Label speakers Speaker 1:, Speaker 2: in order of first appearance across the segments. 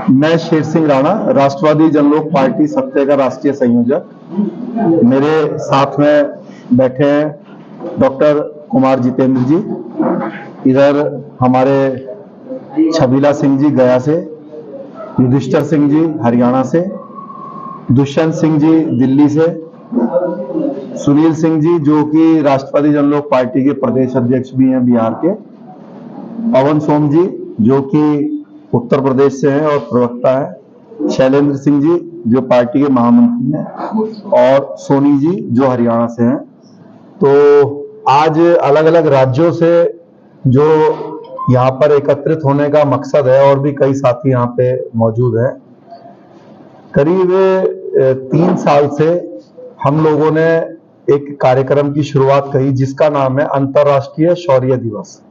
Speaker 1: मैं शेर सिंह राणा, राष्ट्रवादी जनलोक पार्टी सत्य का राष्ट्रीय संयोजक। मेरे साथ में बैठे हैं डॉक्टर कुमार जितेंद्र जी, इधर हमारे छबीला सिंह जी गया से, युधिष्ठर सिंह जी हरियाणा से, दुष्यंत सिंह जी दिल्ली से, सुनील सिंह जी जो कि राष्ट्रवादी जनलोक पार्टी के प्रदेश अध्यक्ष भी हैं बिहार के, पवन सोम जी जो कि उत्तर प्रदेश से हैं और प्रवक्ता है, शैलेंद्र सिंह जी जो पार्टी के महामंत्री हैं, और सोनी जी जो हरियाणा से हैं। तो आज अलग अलग राज्यों से जो यहाँ पर एकत्रित होने का मकसद है, और भी कई साथी यहाँ पे मौजूद हैं। करीब 3 साल से हम लोगों ने एक कार्यक्रम की शुरुआत करी जिसका नाम है अंतर्राष्ट्रीय शौर्य दिवस।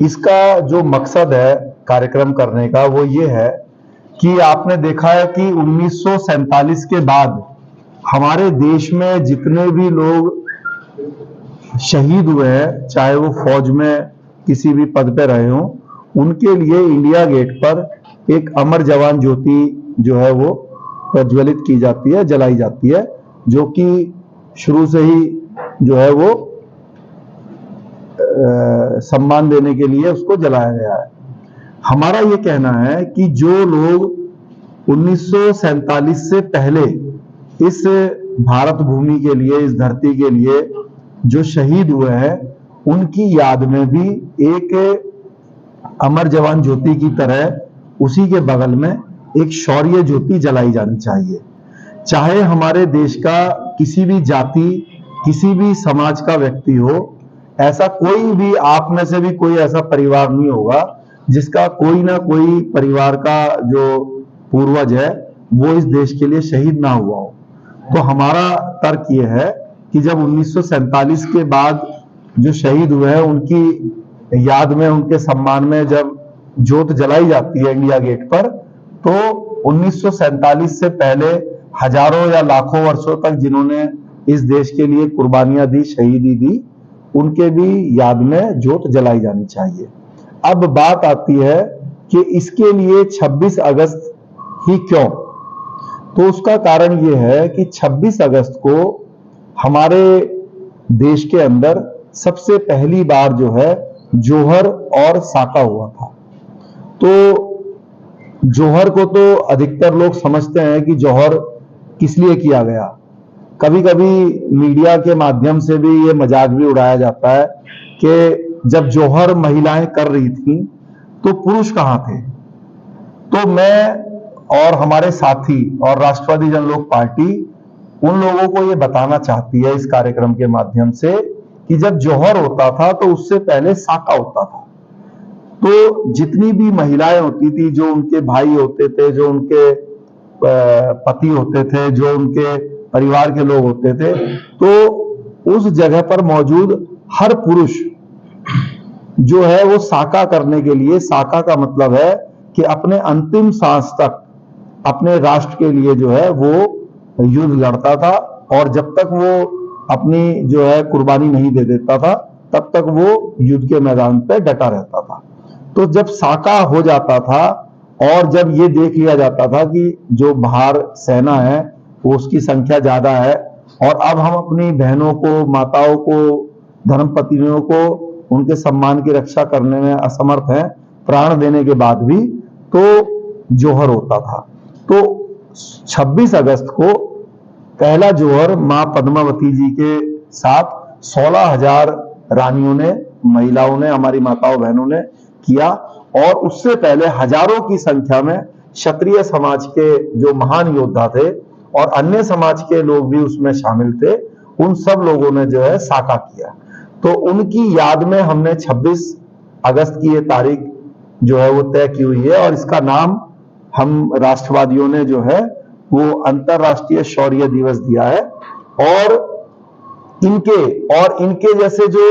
Speaker 1: इसका जो मकसद है कार्यक्रम करने का वो ये है कि आपने देखा है कि 1947 के बाद हमारे देश में जितने भी लोग शहीद हुए हैं, चाहे वो फौज में किसी भी पद पे रहे हों, उनके लिए इंडिया गेट पर एक अमर जवान ज्योति जो है वो प्रज्वलित की जाती है, जलाई जाती है, जो कि शुरू से ही जो है वो सम्मान देने के लिए उसको जलाया गया है। हमारा ये कहना है कि जो लोग 1947 से पहले इस भारत भूमि के लिए, इस धरती के लिए जो शहीद हुए हैं, उनकी याद में भी एक अमर जवान ज्योति की तरह उसी के बगल में एक शौर्य ज्योति जलाई जानी चाहिए। चाहे हमारे देश का किसी भी जाति, किसी भी समाज का व्यक्ति हो, ऐसा कोई भी आप में से भी कोई ऐसा परिवार नहीं होगा जिसका कोई ना कोई परिवार का जो पूर्वज है वो इस देश के लिए शहीद ना हुआ हो। तो हमारा तर्क ये है कि जब 1947 के बाद जो शहीद हुए हैं उनकी याद में, उनके सम्मान में जब ज्योत जलाई जाती है इंडिया गेट पर, तो 1947 से पहले हजारों या लाखों वर्षों तक जिन्होंने इस देश के लिए कुर्बानियां दी, शहीदी दी, उनके भी याद में ज्योत जलाई जानी चाहिए। अब बात आती है कि इसके लिए 26 अगस्त ही क्यों? तो उसका कारण यह है कि 26 अगस्त को हमारे देश के अंदर सबसे पहली बार जो है जोहर और साका हुआ था। तो जोहर को तो अधिकतर लोग समझते हैं कि जौहर किस लिए किया गया। कभी कभी मीडिया के माध्यम से भी ये मजाक भी उड़ाया जाता है कि जब जौहर महिलाएं कर रही थी तो पुरुष कहां थे। तो मैं और हमारे साथी और राष्ट्रवादी जनलोक पार्टी उन लोगों को ये बताना चाहती है इस कार्यक्रम के माध्यम से कि जब जौहर होता था तो उससे पहले साका होता था। तो जितनी भी महिलाएं होती थी, जो उनके भाई होते थे, जो उनके पति होते थे, जो उनके परिवार के लोग होते थे, तो उस जगह पर मौजूद हर पुरुष जो है वो साका करने के लिए, साका का मतलब है कि अपने अंतिम सांस तक अपने राष्ट्र के लिए जो है वो युद्ध लड़ता था, और जब तक वो अपनी जो है कुर्बानी नहीं दे देता था तब तक वो युद्ध के मैदान पर डटा रहता था। तो जब साका हो जाता था और जब ये देख लिया जाता था कि जो बाहर सेना है वो उसकी संख्या ज्यादा है और अब हम अपनी बहनों को, माताओं को, धर्मपत्नियों को उनके सम्मान की रक्षा करने में असमर्थ हैं प्राण देने के बाद भी, तो जोहर होता था। तो 26 अगस्त को पहला जोहर मां पद्मावती जी के साथ 16,000 रानियों ने, महिलाओं ने, हमारी माताओं बहनों ने किया, और उससे पहले हजारों की संख्या में क्षत्रिय समाज के जो महान योद्धा थे और अन्य समाज के लोग भी उसमें शामिल थे, उन सब लोगों ने जो है साका किया। तो उनकी याद में हमने 26 अगस्त की ये तारीख जो है वो तय की हुई है, और इसका नाम हम राष्ट्रवादियों ने जो है वो अंतर्राष्ट्रीय शौर्य दिवस दिया है। और इनके जैसे जो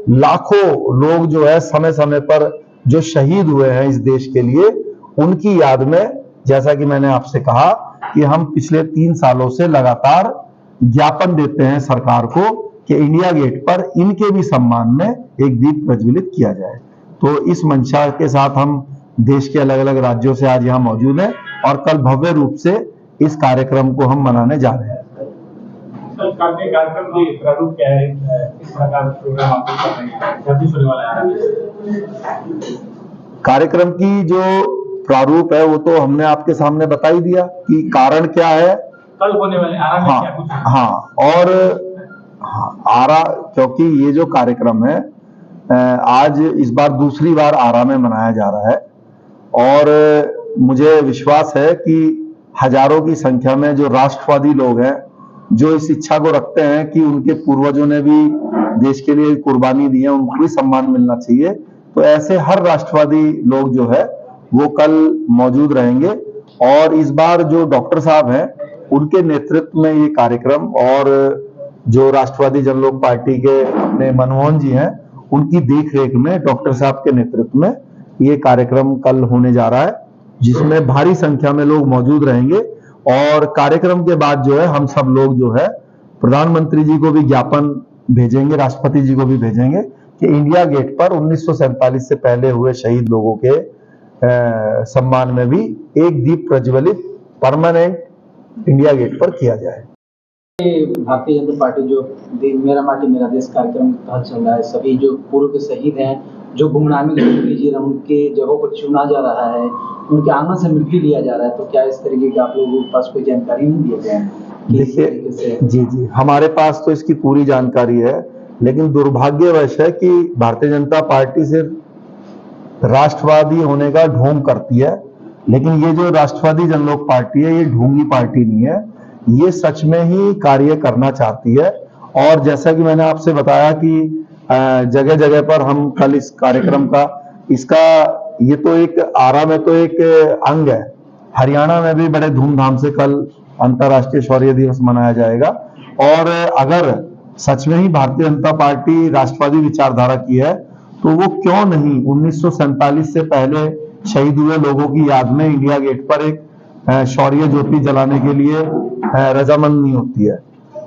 Speaker 1: लाखों लोग जो है समय समय पर जो शहीद हुए हैं इस देश के लिए, उनकी याद में, जैसा कि मैंने आपसे कहा कि हम पिछले 3 सालों से लगातार ज्ञापन देते हैं सरकार को कि इंडिया गेट पर इनके भी सम्मान में एक दीप प्रज्वलित किया जाए। तो इस मंशा के साथ हम देश के अलग अलग राज्यों से आज यहाँ मौजूद हैं और कल भव्य रूप से इस कार्यक्रम को हम मनाने जा रहे हैं।
Speaker 2: कार्यक्रम की प्रारूप क्या है, किस प्रकार प्रोग्राम आप कर रहे हैं, जब भी होने वाला है?
Speaker 1: कार्यक्रम की जो प्रारूप है वो तो हमने आपके सामने बता ही दिया कि कारण क्या है,
Speaker 2: कल होने वाले आरा में क्या कुछ है?
Speaker 1: हाँ, और आरा, क्योंकि ये जो कार्यक्रम है आज इस बार दूसरी बार आरा में मनाया जा रहा है और मुझे विश्वास है कि हजारों की संख्या में जो राष्ट्रवादी लोग हैं, जो इस इच्छा को रखते हैं कि उनके पूर्वजों ने भी देश के लिए कुर्बानी दी है, उनको भी सम्मान मिलना चाहिए, तो ऐसे हर राष्ट्रवादी लोग जो है वो कल मौजूद रहेंगे। और इस बार जो डॉक्टर साहब हैं उनके नेतृत्व में ये कार्यक्रम, और जो राष्ट्रवादी जनलोक पार्टी के अपने मनमोहन जी हैं उनकी देखरेख में डॉक्टर साहब के नेतृत्व में ये कार्यक्रम कल होने जा रहा है, जिसमें भारी संख्या में लोग मौजूद रहेंगे। और कार्यक्रम के बाद जो है हम सब लोग जो है प्रधानमंत्री जी को भी ज्ञापन भेजेंगे, राष्ट्रपति जी को भी भेजेंगे कि इंडिया गेट पर 1947 से पहले हुए शहीद लोगों के सम्मान में भी एक दीप प्रज्वलित परमानेंट इंडिया गेट पर किया जाए।
Speaker 3: भारतीय जनता पार्टी जो मेरा माटी मेरा देश कार्यक्रम तहत चल रहा है, सभी जो पूर्व के शहीद हैं जो गुमनामी की जिंदगी जी रहे उनके जगहों को चुना जा रहा है, उनके आंगन से मिट्टी लिया जा रहा है, तो क्या इस तरीके की आप लोगों के पास कोई जानकारी नहीं दिए गए हैं?
Speaker 1: देखिए जी हमारे पास तो इसकी पूरी जानकारी है, लेकिन दुर्भाग्यवश है कि भारतीय जनता पार्टी सिर्फ राष्ट्रवादी होने का ढोंग करती है, लेकिन ये जो राष्ट्रवादी जनलोक पार्टी है ये ढोंगी पार्टी नहीं है, ये सच में ही कार्य करना चाहती है। और जैसा कि मैंने आपसे बताया कि जगह जगह पर हम कल इस कार्यक्रम का ये तो एक आरा में तो एक अंग है, हरियाणा में भी बड़े धूमधाम से कल अंतर्राष्ट्रीय शौर्य दिवस मनाया जाएगा। और अगर सच में ही भारतीय जनता पार्टी राष्ट्रवादी विचारधारा की है तो वो क्यों नहीं 1947 से पहले शहीद हुए लोगों की याद में इंडिया गेट पर एक शौर्य ज्योति जलाने के लिए रजामंद नहीं होती है।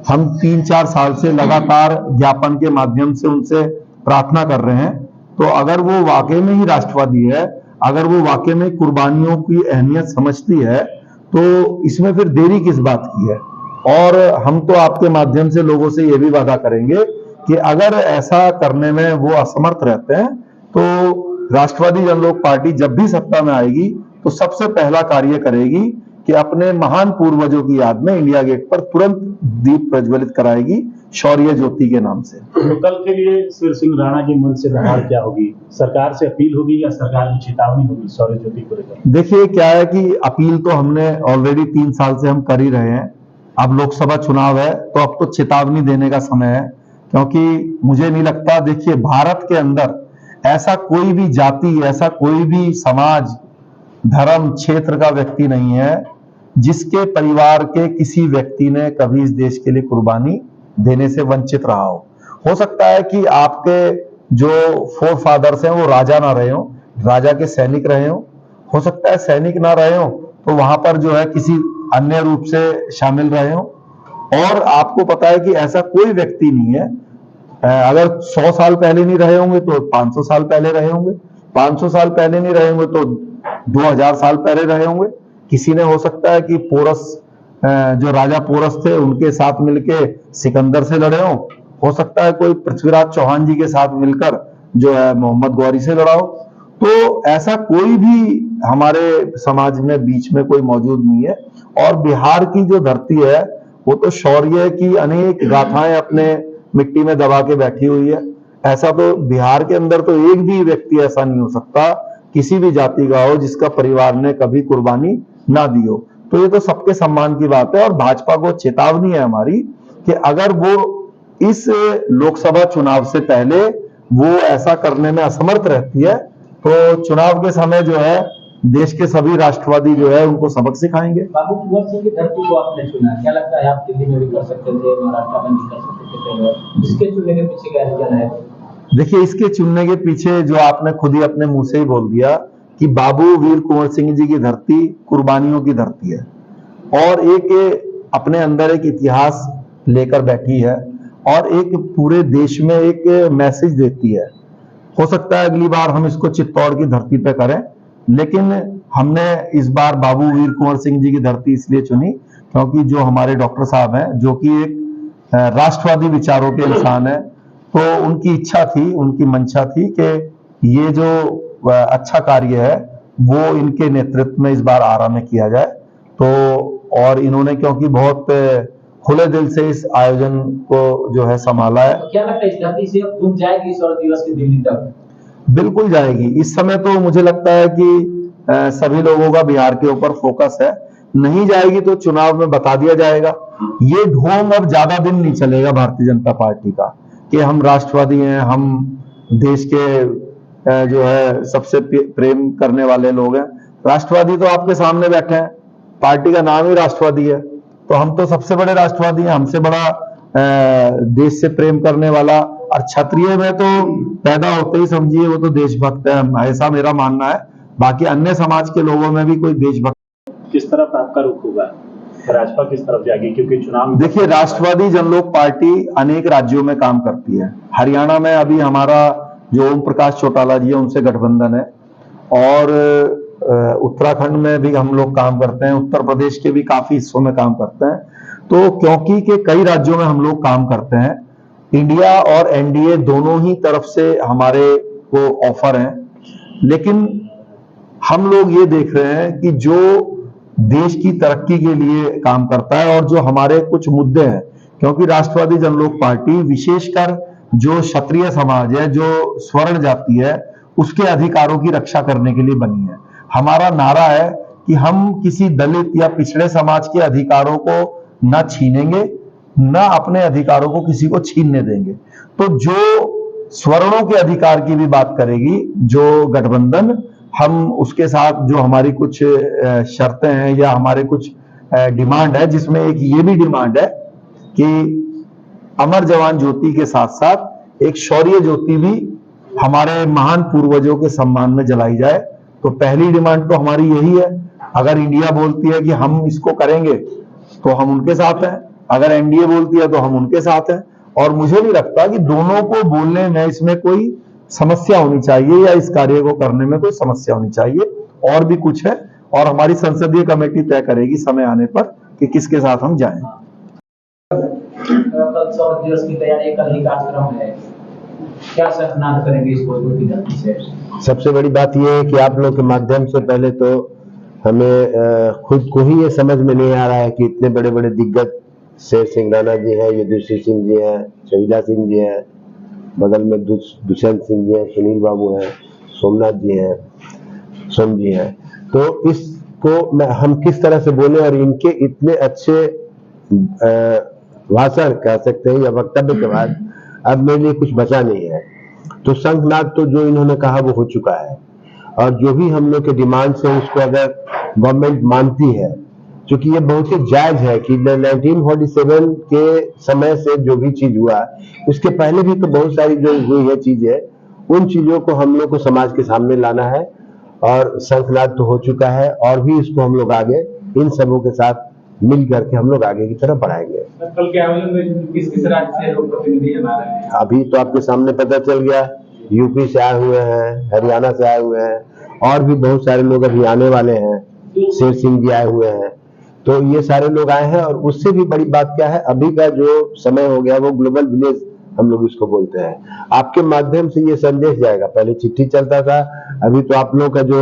Speaker 1: हम 3-4 साल से लगातार ज्ञापन के माध्यम से उनसे प्रार्थना कर रहे हैं, तो अगर वो वाकई में ही राष्ट्रवादी है, अगर वो वाकई में कुर्बानियों की अहमियत समझती है, तो इसमें फिर देरी किस बात की है। और हम तो आपके माध्यम से लोगों से ये भी वादा करेंगे कि अगर ऐसा करने में वो असमर्थ रहते हैं तो राष्ट्रवादी जनलोक पार्टी जब भी सत्ता में आएगी तो सबसे पहला कार्य करेगी कि अपने महान पूर्वजों की याद में इंडिया गेट पर तुरंत दीप प्रज्वलित कराएगी शौर्य ज्योति के नाम से।
Speaker 2: तो कल के लिए शिव सिंह राणा की मन से बहार क्या होगी? सरकार से अपील होगी या सरकार की चेतावनी होगी शौर्य ज्योति को लेकर?
Speaker 1: देखिए क्या है कि अपील तो हमने ऑलरेडी 3 साल से हम कर ही रहे हैं। अब लोकसभा चुनाव है तो अब तो चेतावनी देने का समय है, क्योंकि मुझे नहीं लगता, देखिए भारत के अंदर ऐसा कोई भी जाति, ऐसा कोई भी समाज, धर्म, क्षेत्र का व्यक्ति नहीं है जिसके परिवार के किसी व्यक्ति ने कभी इस देश के लिए कुर्बानी देने से वंचित रहा हो सकता है कि आपके जो फोर फादर्स हैं वो राजा ना रहे हो, राजा के सैनिक रहे हो सकता है सैनिक ना रहे हो तो वहां पर जो है किसी अन्य रूप से शामिल रहे हो। और आपको पता है कि ऐसा कोई व्यक्ति नहीं है, अगर 100 साल पहले नहीं रहे होंगे तो 500 साल पहले रहे होंगे, 500 साल पहले नहीं रहे होंगे तो 2000 साल पहले रहे होंगे। किसी ने हो सकता है कि पोरस, जो राजा पोरस थे उनके साथ मिलके सिकंदर से लड़े हो सकता है कोई पृथ्वीराज चौहान जी के साथ मिलकर जो है मोहम्मद गौरी से लड़ा हो। तो ऐसा कोई भी हमारे समाज में बीच में कोई मौजूद नहीं है। और बिहार की जो धरती है वो तो शौर्य की अनेक गाथाएं अपने मिट्टी में दबा के बैठी हुई है। ऐसा तो बिहार के अंदर तो एक भी व्यक्ति ऐसा नहीं हो सकता किसी भी जाति का हो जिसका परिवार ने कभी कुर्बानी ना दी हो। तो ये तो सबके सम्मान की बात है। और भाजपा को चेतावनी है हमारी कि अगर वो इस लोकसभा चुनाव से पहले वो ऐसा करने में असमर्थ रहती है तो चुनाव के समय जो है देश के सभी राष्ट्रवादी जो है उनको सबक सिखाएंगे।
Speaker 3: बाबू कुंवर सिंह की धरती को आपने चुना, क्या लगता है आप दिल्ली में भी कर सकते थे, महाराष्ट्र में भी कर सकते थे, इसके चुनने के पीछे क्या रीजन है?
Speaker 1: देखिए इसके चुनने के पीछे जो आपने खुद ही अपने मुंह से ही बोल दिया कि बाबू वीर कुंवर सिंह जी की धरती कुर्बानियों की धरती है और एक अपने अंदर एक इतिहास लेकर बैठी है और एक पूरे देश में एक मैसेज देती है। हो सकता है अगली बार हम इसको चित्तौड़ की धरती पे करें, लेकिन हमने इस बार बाबू वीर कुंवर सिंह जी की धरती इसलिए चुनी क्योंकि जो हमारे डॉक्टर साहब हैं, जो कि एक राष्ट्रवादी विचारों के इंसान है, तो उनकी इच्छा थी, उनकी मंशा थी कि ये जो अच्छा कार्य है वो इनके नेतृत्व में इस बार आरा में किया जाए। तो और इन्होंने क्योंकि बहुत खुले दिल से इस आयोजन को जो है संभाला है।
Speaker 3: तो क्या लगता है इस धरती से अब गूंज जाएगी शौर्य दिवस की दिल्ली तक?
Speaker 1: बिल्कुल जाएगी। इस समय तो मुझे लगता है कि सभी लोगों का बिहार के ऊपर फोकस है। नहीं जाएगी तो चुनाव में बता दिया जाएगा। ये ढोंग अब ज्यादा दिन नहीं चलेगा भारतीय जनता पार्टी का कि हम राष्ट्रवादी हैं, हम देश के जो है सबसे प्रेम करने वाले लोग हैं। राष्ट्रवादी तो आपके सामने बैठे हैं, पार्टी का नाम ही राष्ट्रवादी है, तो हम तो सबसे बड़े राष्ट्रवादी हैं। हमसे बड़ा देश से प्रेम करने वाला, और क्षत्रिय में तो पैदा होते ही समझिए वो तो देशभक्त है, ऐसा मेरा मानना है। बाकी अन्य समाज के लोगों में भी कोई देशभक्त।
Speaker 2: किस तरफ आपका रुख होगा, भाजपा किस तरफ जाएगी, क्योंकि चुनाव
Speaker 1: देखिए, राष्ट्रवादी जनलोक पार्टी अनेक राज्यों में काम करती है। हरियाणा में अभी हमारा जो ओम प्रकाश चौटाला जी है उनसे गठबंधन है, और उत्तराखंड में भी हम लोग काम करते हैं, उत्तर प्रदेश के भी काफी हिस्सों में काम करते हैं। तो क्योंकि के कई राज्यों में हम लोग काम करते हैं, इंडिया और एनडीए दोनों ही तरफ से हमारे को ऑफर हैं, लेकिन हम लोग ये देख रहे हैं कि जो देश की तरक्की के लिए काम करता है और जो हमारे कुछ मुद्दे हैं, क्योंकि राष्ट्रवादी जनलोक पार्टी विशेषकर जो क्षत्रिय समाज है, जो स्वर्ण जाति है, उसके अधिकारों की रक्षा करने के लिए बनी है। हमारा नारा है कि हम किसी दलित या पिछड़े समाज के अधिकारों को न छीनेंगे, न अपने अधिकारों को किसी को छीनने देंगे। तो जो स्वर्णों के अधिकार की भी बात करेगी जो गठबंधन, हम उसके साथ जो हमारी कुछ शर्तें हैं या हमारे कुछ डिमांड है, जिसमें एक ये भी डिमांड है कि अमर जवान ज्योति के साथ साथ एक शौर्य ज्योति भी हमारे महान पूर्वजों के सम्मान में जलाई जाए। तो पहली डिमांड तो हमारी यही है। अगर इंडिया बोलती है कि हम इसको करेंगे तो हम उनके साथ हैं, अगर एनडीए बोलती है तो हम उनके साथ हैं। और मुझे नहीं लगता कि दोनों को बोलने में इसमें कोई समस्या होनी चाहिए या इस कार्य को करने में कोई समस्या होनी चाहिए। और भी कुछ है, और हमारी संसदीय कमेटी तय करेगी समय आने पर कि किसके साथ हम जाएं।
Speaker 3: कल शौर्य दिवस की तैयारी, कल ही कार्यक्रम है, क्या शर्तनाद करेंगे इस भोजपुर की धरती से?
Speaker 4: सबसे बड़ी बात यह है कि आप लोग के माध्यम से पहले तो हमें खुद को ही ये समझ में नहीं आ रहा है कि इतने बड़े बड़े दिग्गज शेर सिंह राणा जी हैं, युधिष्ठिर सिंह जी हैं, शहीदा सिंह जी हैं, बगल में दुष्यंत सिंह जी हैं, सुनील बाबू हैं, सोमनाथ जी हैं, सोम जी हैं। तो इसको हम किस तरह से बोले, और इनके इतने अच्छे भाषण कह सकते हैं या वक्तव्य के बाद अब मेरे लिए कुछ बचा नहीं है। तो शंखनाद तो जो इन्होंने कहा वो हो चुका है, और जो भी हम लोग के डिमांड्स है उसको अगर गवर्नमेंट मानती है, क्योंकि ये बहुत ही जायज है कि 1947 के समय से जो भी चीज हुआ, उसके पहले भी तो बहुत सारी जो हुई है चीजें, उन चीजों को हम लोग को समाज के सामने लाना है। और शंखनाद तो हो चुका है, और भी इसको हम लोग आगे इन सबों के साथ मिल करके हम लोग आगे की तरफ बढ़ाएंगे।
Speaker 3: कल के आयोजन में किस किस राज्य से लोग प्रतिनिधि आ रहे हैं?
Speaker 4: अभी तो आपके सामने पता चल गया, यूपी से आए हुए हैं, हरियाणा से आए हुए हैं, और भी बहुत सारे लोग अभी आने वाले हैं। शेर सिंह जी आए हुए हैं, तो ये सारे लोग आए हैं। और उससे भी बड़ी बात क्या है, अभी का जो समय हो गया वो ग्लोबल विलेज हम लोग इसको बोलते हैं। आपके माध्यम से ये संदेश जाएगा, पहले चिट्ठी चलता था, अभी तो आप लोग का जो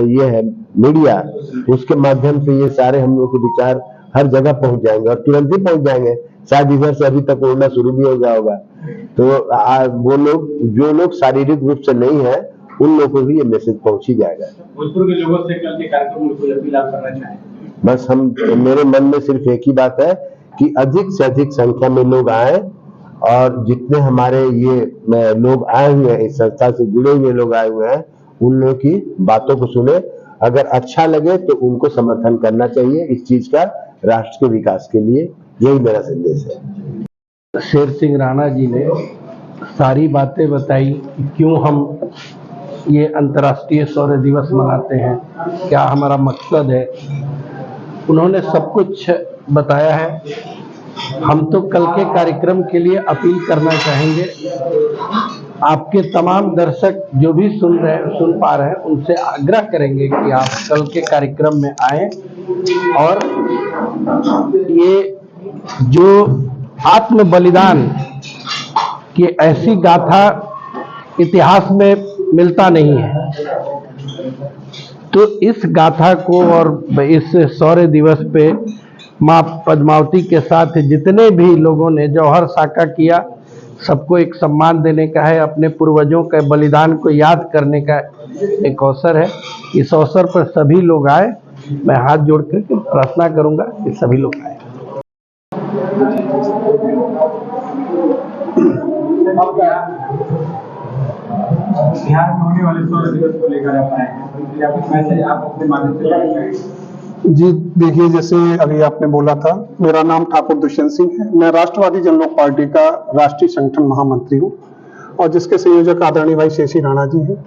Speaker 4: ये है मीडिया, उसके माध्यम से ये सारे हम लोग के विचार हर जगह पहुंच जाएंगे, और तुरंत ही पहुंच जाएंगे। शायद इधर से अभी तक उड़ना शुरू भी हो गया होगा। तो वो लोग जो लोग शारीरिक रूप से नहीं है, उन लोगों को भी ये मैसेज पहुंच ही जाएगा।
Speaker 3: भोजपुर के लोगों से कल के कार्यक्रम में कोई अपील आप करना चाहें?
Speaker 4: बस मेरे मन में सिर्फ एक ही बात है कि अधिक से अधिक संख्या में लोग आए, और जितने हमारे ये लोग आए हुए हैं, इस संस्था से जुड़े हुए लोग आए हुए हैं, उन लोगों की बातों को सुने। अगर अच्छा लगे तो उनको समर्थन करना चाहिए इस चीज का, राष्ट्र के विकास के लिए। यही मेरा संदेश है।
Speaker 5: शेर सिंह राणा जी ने सारी बातें बताई कि क्यों हम ये अंतर्राष्ट्रीय शौर्य दिवस मनाते हैं, क्या हमारा मकसद है। उन्होंने सब कुछ बताया है। हम तो कल के कार्यक्रम के लिए अपील करना चाहेंगे आपके तमाम दर्शक जो भी सुन पा रहे हैं, उनसे आग्रह करेंगे कि आप कल के कार्यक्रम में आएं और ये जो आत्म बलिदान की ऐसी गाथा इतिहास में मिलता नहीं है, तो इस गाथा को और इस शौर्य दिवस पे माँ पद्मावती के साथ जितने भी लोगों ने जौहर साका किया, सबको एक सम्मान देने का है, अपने पूर्वजों के बलिदान को याद करने का एक अवसर है। इस अवसर पर सभी लोग आए। मैं हाथ जोड़ कर प्रार्थना करूंगा कि सभी लोग आए।
Speaker 6: बिहार में होने वाले शौर्य दिवस को लेकर आप आए हैं, या कुछ मैसेज आप अपने माध्यम से देना चाहेंगे?
Speaker 7: जी देखिए, जैसे अभी आपने बोला था, मेरा नाम ठाकुर दुष्यंत सिंह है। मैं राष्ट्रवादी जनलोक पार्टी का राष्ट्रीय संगठन महामंत्री हूँ और जिसके संयोजक आदरणीय भाई शेषी राणा जी हैं।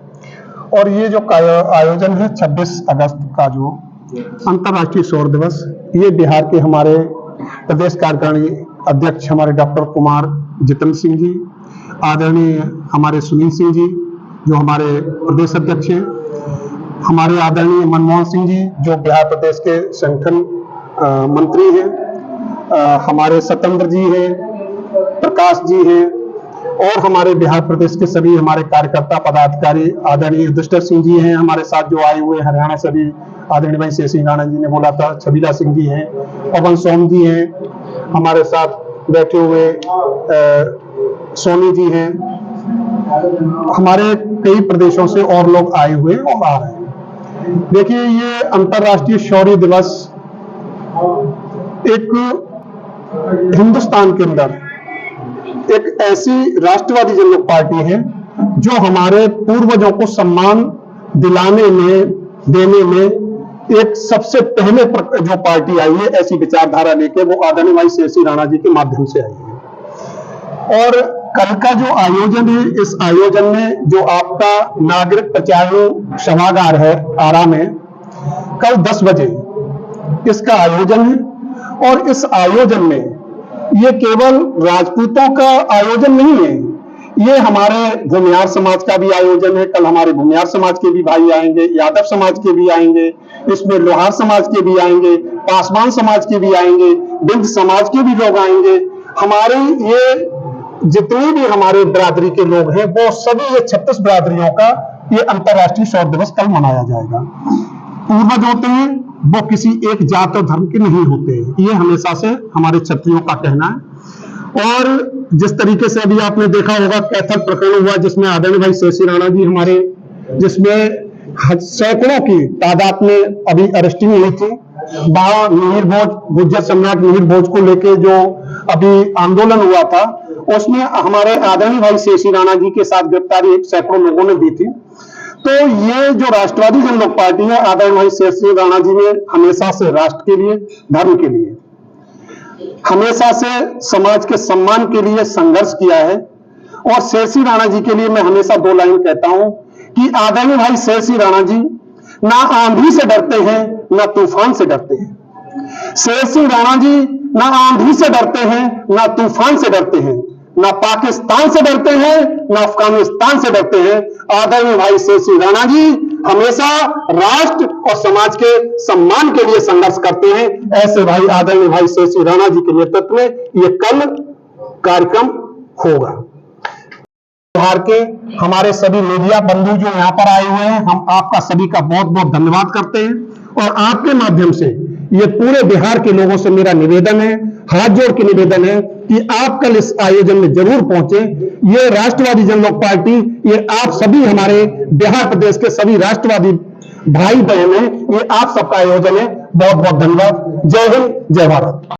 Speaker 7: और ये जो आयोजन है 26 अगस्त का जो अंतर्राष्ट्रीय शौर्य दिवस, ये बिहार के हमारे प्रदेश कार्यकारिणी अध्यक्ष हमारे डॉक्टर कुमार जितेंद्र सिंह जी, आदरणीय हमारे सुनील सिंह जी जो हमारे प्रदेश अध्यक्ष हैं, हमारे आदरणीय मनमोहन सिंह जी जो बिहार प्रदेश के संगठन मंत्री हैं, हमारे सत्येंद्र जी हैं, प्रकाश जी हैं, और हमारे बिहार प्रदेश के सभी हमारे कार्यकर्ता पदाधिकारी, आदरणीय दुष्टर सिंह जी हैं हमारे साथ जो आए हुए हरियाणा से भी, आदरणीय भाई शेषी राणा जी ने बोला था, छबीला सिंह जी हैं, पवन सोम जी हैं हमारे साथ बैठे हुए, सोनी जी हैं, हमारे कई प्रदेशों से और लोग आए हुए और आ रहे हैं। देखिए, ये अंतर्राष्ट्रीय शौर्य दिवस एक हिंदुस्तान के अंदर एक ऐसी राष्ट्रवादी जनलोक पार्टी है जो हमारे पूर्वजों को सम्मान दिलाने में, देने में एक सबसे पहले जो पार्टी आई है ऐसी विचारधारा लेके, वो आदरणीय भाई शेषी राणा जी के माध्यम से आई है। और कल का जो आयोजन है, इस आयोजन में जो आपका नागरिक प्रचार सभागार है आरा में, कल 10 बजे इसका आयोजन है। और इस आयोजन में ये केवल राजपूतों का आयोजन नहीं है, ये हमारे भूमिहार समाज का भी आयोजन है। कल हमारे भूमिहार समाज के भी भाई आएंगे, यादव समाज के भी आएंगे, इसमें लोहार समाज के भी आएंगे, पासवान समाज के भी आएंगे, बिंद समाज के भी लोग आएंगे। हमारे ये जितने भी हमारे बिरादरी के लोग हैं, वो सभी ये 36 बिरादरियों का ये अंतर्राष्ट्रीय शौर्य दिवस कल मनाया जाएगा। पूर्वज होते हैं वो किसी एक जात और धर्म के नहीं होते, ये हमेशा से हमारे क्षत्रियों का कहना है। और जिस तरीके से अभी आपने देखा होगा कैथल प्रकरण हुआ जिसमें आदरणीय भाई शेषी राणा जी हमारे, जिसमें सैकड़ों की तादाद में अभी अरेस्टिंग हुई थी। मिहिर भोज, गुर्जर सम्राट मिहिर भोज को लेके जो अभी आंदोलन हुआ था, उसमें हमारे आदरणीय भाई शेषी राणा जी के साथ गिरफ्तारी सैकड़ों लोगों ने दी थी। तो ये जो राष्ट्रवादी जनलोक पार्टी है, आदरणीय भाई शेषी राणा जी ने हमेशा से राष्ट्र के लिए, धर्म के लिए, हमेशा से समाज के सम्मान के लिए संघर्ष किया है। और शेषी राणा जी के लिए मैं हमेशा 2 लाइन कहता हूं कि आदरणीय भाई शेषी राणा जी ना आंधी से डरते हैं, ना तूफान से डरते हैं। शेषी राणा जी ना आंधी से डरते हैं, ना तूफान से डरते हैं, ना पाकिस्तान से डरते हैं, ना अफगानिस्तान से डरते हैं। आदरणीय भाई शेषी राणा जी हमेशा राष्ट्र और समाज के सम्मान के लिए संघर्ष करते हैं। ऐसे भाई आदरणीय भाई शेषी राणा जी के नेतृत्व में ये कल कार्यक्रम होगा। बिहार के हमारे सभी मीडिया बंधु जो यहाँ पर आए हुए हैं, हम आपका सभी का बहुत बहुत धन्यवाद करते हैं। और आपके माध्यम से ये पूरे बिहार के लोगों से मेरा निवेदन है, हाथ जोड़ के निवेदन है कि आप कल इस आयोजन में जरूर पहुंचे। ये राष्ट्रवादी जनलोक पार्टी, ये आप सभी हमारे बिहार प्रदेश के सभी राष्ट्रवादी भाई बहन हैं, ये आप सबका आयोजन है। बहुत बहुत धन्यवाद। जय हिंद, जय भारत।